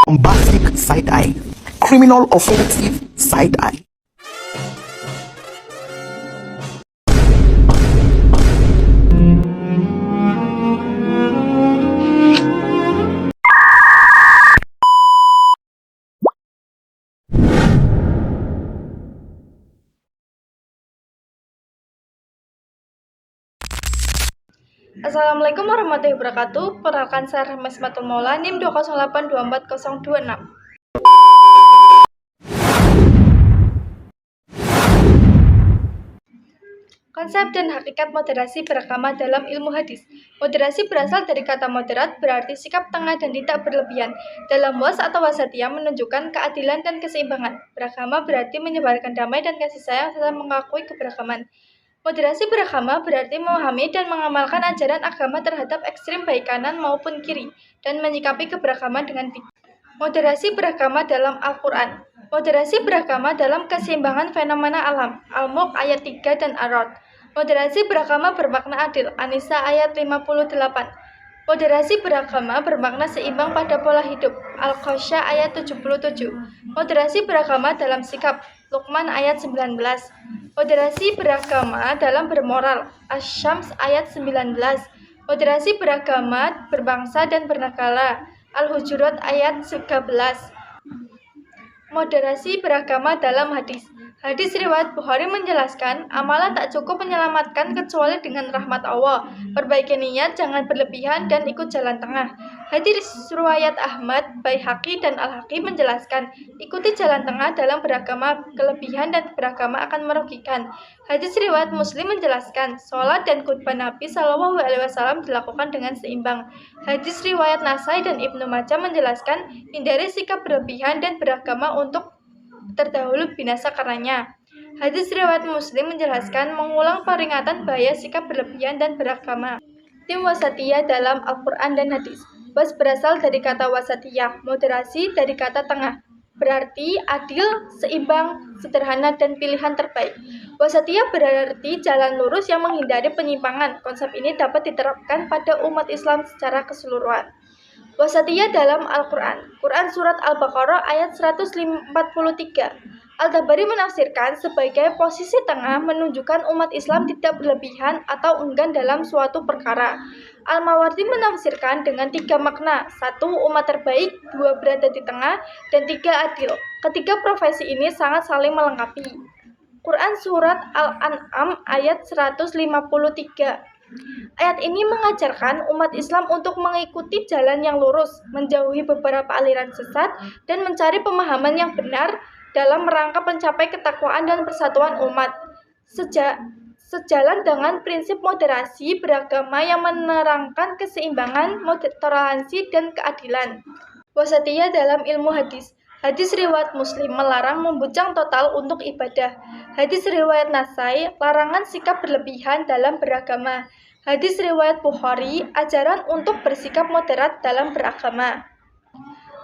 bombastic side-eye, criminal offensive side-eye. Assalamualaikum warahmatullahi wabarakatuh. Perkenalkan saya Rahmatul Maula, NIM 208242026. Konsep dan hakikat moderasi beragama dalam ilmu hadis. Moderasi berasal dari kata moderat, berarti sikap tengah dan tidak berlebihan. Dalam was atau wasatiyah menunjukkan keadilan dan keseimbangan. Beragama berarti menyebarkan damai dan kasih sayang serta mengakui keberagaman. Moderasi beragama berarti memahami dan mengamalkan ajaran agama terhadap ekstrim baik kanan maupun kiri, dan menyikapi keberagaman dengan bijak. Moderasi beragama dalam Al-Quran. Moderasi beragama dalam keseimbangan fenomena alam. Al-Mulk ayat 3 dan Ar-Ra'd. Moderasi beragama bermakna adil. An-Nisa ayat 58. Moderasi beragama bermakna seimbang pada pola hidup. Al-Qasya ayat 77. Moderasi beragama dalam sikap. Luqman ayat 19. Moderasi beragama dalam bermoral. Asy-Syams ayat 19. Moderasi beragama berbangsa dan bernegara. Al-Hujurat ayat 13. Moderasi beragama dalam hadis. Hadis riwayat Bukhari menjelaskan, amalan tak cukup menyelamatkan kecuali dengan rahmat Allah. Perbaiki niat, jangan berlebihan, dan ikut jalan tengah. Hadis riwayat Ahmad, Baihaqi, dan Al-Hakim menjelaskan, ikuti jalan tengah dalam beragama, kelebihan dan beragama akan merugikan. Hadis riwayat Muslim menjelaskan, sholat dan khutbah Nabi SAW dilakukan dengan seimbang. Hadis riwayat Nasai dan Ibnu Majah menjelaskan, hindari sikap berlebihan dan beragama untuk terdahulu binasa karenanya. Hadis riwayat Muslim menjelaskan mengulang peringatan bahaya sikap berlebihan dan beragama. Tim wasatiyah dalam Al-Quran dan hadis. Was berasal dari kata wasatiyah, moderasi dari kata tengah, berarti adil, seimbang, sederhana, dan pilihan terbaik. Wasatiyah berarti jalan lurus yang menghindari penyimpangan. Konsep ini dapat diterapkan pada umat Islam secara keseluruhan. Wasatiyah dalam Al-Quran. Quran Surat Al-Baqarah ayat 143. Al-Tabari menafsirkan sebagai posisi tengah menunjukkan umat Islam tidak berlebihan atau enggan dalam suatu perkara. Al-Mawardi menafsirkan dengan 3 makna. 1. Umat terbaik, 2. Berada di tengah, dan 3. Adil. Ketiga profesi ini sangat saling melengkapi. Quran Surat Al-An'am ayat 153. Ayat ini mengajarkan umat Islam untuk mengikuti jalan yang lurus, menjauhi beberapa aliran sesat, dan mencari pemahaman yang benar dalam rangka mencapai ketakwaan dan persatuan umat. Sejalan dengan prinsip moderasi beragama yang menerangkan keseimbangan, toleransi, dan keadilan. Wasatiyah dalam ilmu hadis. Hadis riwayat Muslim melarang membujang total untuk ibadah. Hadis riwayat Nasai, larangan sikap berlebihan dalam beragama. Hadis riwayat Bukhari, ajaran untuk bersikap moderat dalam beragama.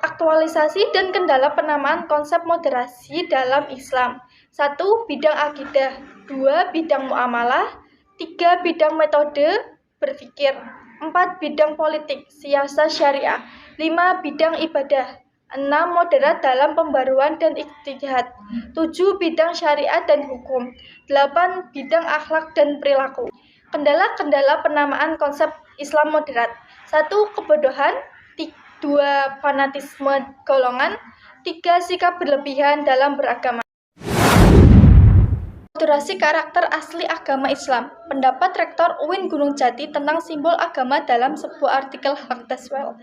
Aktualisasi dan kendala penamaan konsep moderasi dalam Islam. 1. Bidang akidah. 2. Bidang muamalah. 3. Bidang metode berpikir. 4. Bidang politik, siasat syariah. 5. Bidang ibadah. 6. Moderat dalam pembaruan dan ijtihad. 7. Bidang syariat dan hukum. 8. Bidang akhlak dan perilaku. Kendala-kendala penamaan konsep Islam moderat. 1. Kebodohan. 2. Fanatisme golongan. 3. Sikap berlebihan dalam beragama. Moderasi karakter asli agama Islam. Pendapat Rektor UIN Gunung Jati tentang simbol agama dalam sebuah artikel Hak Daswell.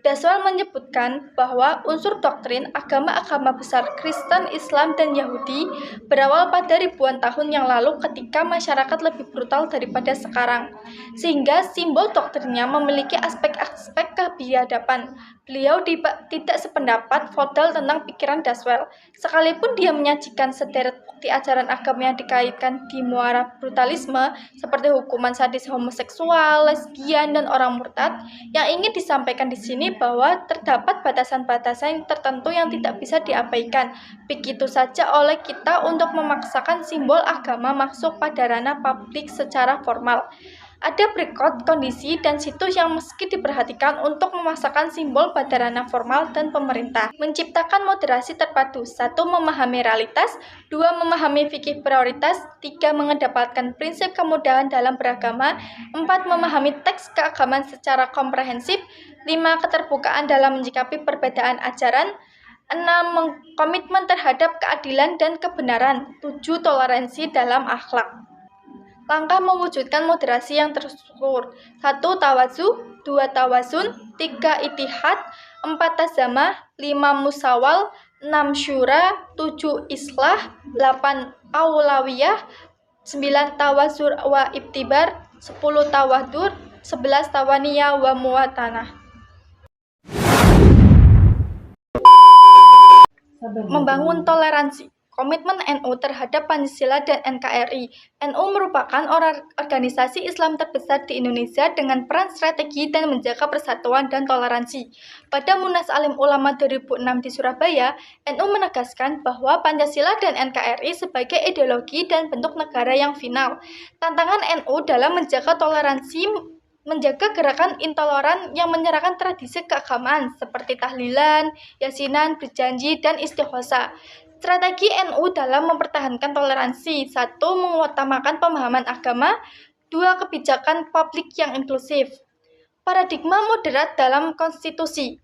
Daswell menyebutkan bahwa unsur doktrin agama-agama besar Kristen, Islam, dan Yahudi berawal pada ribuan tahun yang lalu ketika masyarakat lebih brutal daripada sekarang, sehingga simbol doktrinnya memiliki aspek-aspek kebiadaban. Beliau tidak sependapat Fodal tentang pikiran Daswell, sekalipun dia menyajikan sederet bukti ajaran agama yang dikaitkan di muara brutalisme seperti hukuman sadis homoseksual, lesbian, dan orang murtad. Yang ingin disampaikan di sini bahwa terdapat batasan-batasan tertentu yang tidak bisa diabaikan begitu saja oleh kita untuk memaksakan simbol agama masuk pada ranah publik secara formal. Ada berikut kondisi dan situs yang meski diperhatikan untuk memasakkan simbol pada ranah formal dan pemerintah. Menciptakan moderasi terpadu. 1. Memahami realitas. 2. Memahami fikih prioritas. 3. Mengedepankan prinsip kemudahan dalam beragama. 4. Memahami teks keagamaan secara komprehensif. 5. Keterbukaan dalam menyikapi perbedaan ajaran. 6. Komitmen terhadap keadilan dan kebenaran. 7. Toleransi dalam akhlak. Langkah mewujudkan moderasi yang terstruktur. 1. Tawazu. 2. Tawazun. 3. Itihad. 4. Tazamah. 5. Musawal. 6. Syura. 7. Islah. 8. Aulawiyah. 9. Tawazur wa ibtibar. 10. Tawadur. 11. Tawaniyah wa muwatanah. Membangun toleransi. Komitmen NU terhadap Pancasila dan NKRI. NU merupakan organisasi Islam terbesar di Indonesia dengan peran strategi dan menjaga persatuan dan toleransi. Pada Munas Alim Ulama 2006 di Surabaya, NU menegaskan bahwa Pancasila dan NKRI sebagai ideologi dan bentuk negara yang final. Tantangan NU dalam menjaga toleransi menjaga gerakan intoleran yang menyerahkan tradisi keagamaan seperti tahlilan, yasinan, berjanji, dan istighosa. Strategi NU dalam mempertahankan toleransi. 1. Mengutamakan pemahaman agama. 2. Kebijakan publik yang inklusif. Paradigma moderat dalam konstitusi.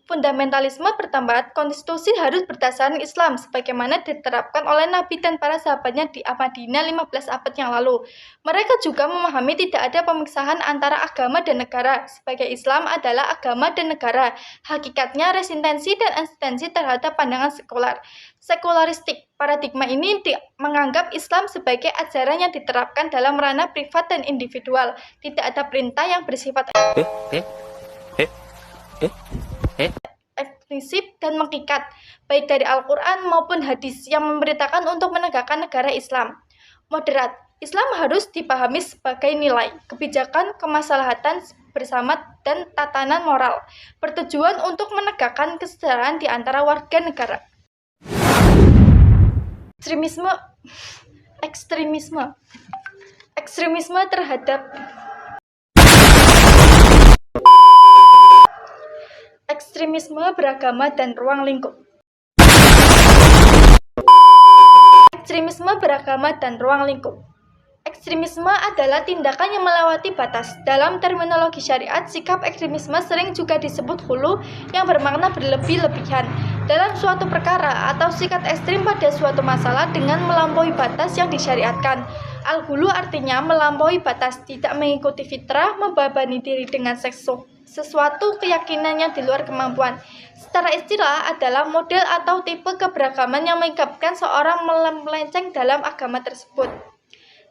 Fundamentalisme bertambahan, konstitusi harus berdasarkan Islam sebagaimana diterapkan oleh Nabi dan para sahabatnya di Madinah 15 abad yang lalu. Mereka juga memahami tidak ada pemisahan antara agama dan negara, sebagai Islam adalah agama dan negara. Hakikatnya resistensi dan eksistensi terhadap pandangan sekularistik. Paradigma ini menganggap Islam sebagai ajaran yang diterapkan dalam ranah privat dan individual. Tidak ada perintah yang bersifat eksplisit dan mengikat, baik dari Al-Quran maupun hadis yang memerintahkan untuk menegakkan negara Islam. Moderat. Islam harus dipahami sebagai nilai, kebijakan, kemaslahatan bersama, dan tatanan moral, bertujuan untuk menegakkan kesetaraan di antara warga negara. Ekstremisme terhadap ekstremisme beragama dan ruang lingkup. Ekstremisme adalah tindakan yang melewati batas. Dalam terminologi syariat, sikap ekstremisme sering juga disebut hulu yang bermakna berlebih-lebihan dalam suatu perkara atau sikap ekstrim pada suatu masalah dengan melampaui batas yang disyariatkan. Al-hulu artinya melampaui batas, tidak mengikuti fitrah, membebani diri dengan sesuatu keyakinan yang di luar kemampuan. Secara istilah adalah model atau tipe keberagaman yang mengikat seorang melenceng dalam agama tersebut.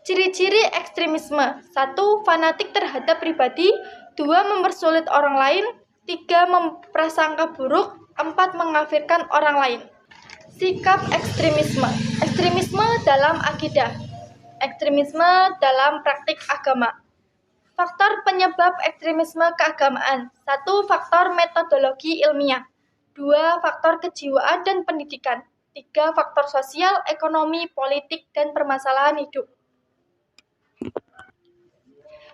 Ciri-ciri ekstremisme. 1. Fanatik terhadap pribadi. 2. Mempersulit orang lain. 3. Memprasangka buruk. 4. Mengkafirkan orang lain. Sikap ekstremisme. Ekstremisme dalam akidah. Ekstremisme dalam praktik agama. Faktor penyebab ekstremisme keagamaan. 1. Faktor metodologi ilmiah. 2. Faktor kejiwaan dan pendidikan. 3. Faktor sosial, ekonomi, politik, dan permasalahan hidup.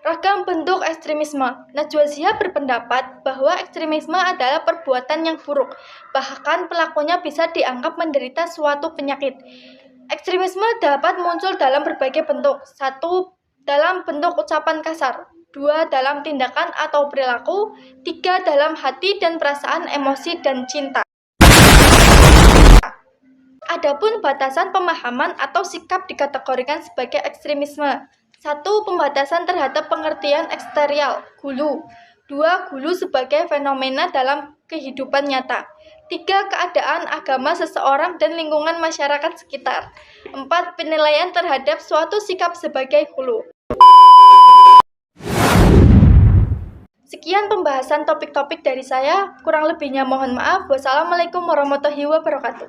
Ragam bentuk ekstremisme. Najwa Shihab berpendapat bahwa ekstremisme adalah perbuatan yang buruk, bahkan pelakunya bisa dianggap menderita suatu penyakit. Ekstremisme dapat muncul dalam berbagai bentuk. 1. Dalam bentuk ucapan kasar. 2. Dalam tindakan atau perilaku. 3. Dalam hati dan perasaan, emosi, dan cinta. Adapun batasan pemahaman atau sikap dikategorikan sebagai ekstremisme. 1. Pembatasan terhadap pengertian eksterior, gulu. 2. Gulu sebagai fenomena dalam kehidupan nyata. 3. Keadaan agama seseorang dan lingkungan masyarakat sekitar. 4. Penilaian terhadap suatu sikap sebagai gulu. Sekian pembahasan topik-topik dari saya. Kurang lebihnya mohon maaf. Wassalamualaikum warahmatullahi wabarakatuh.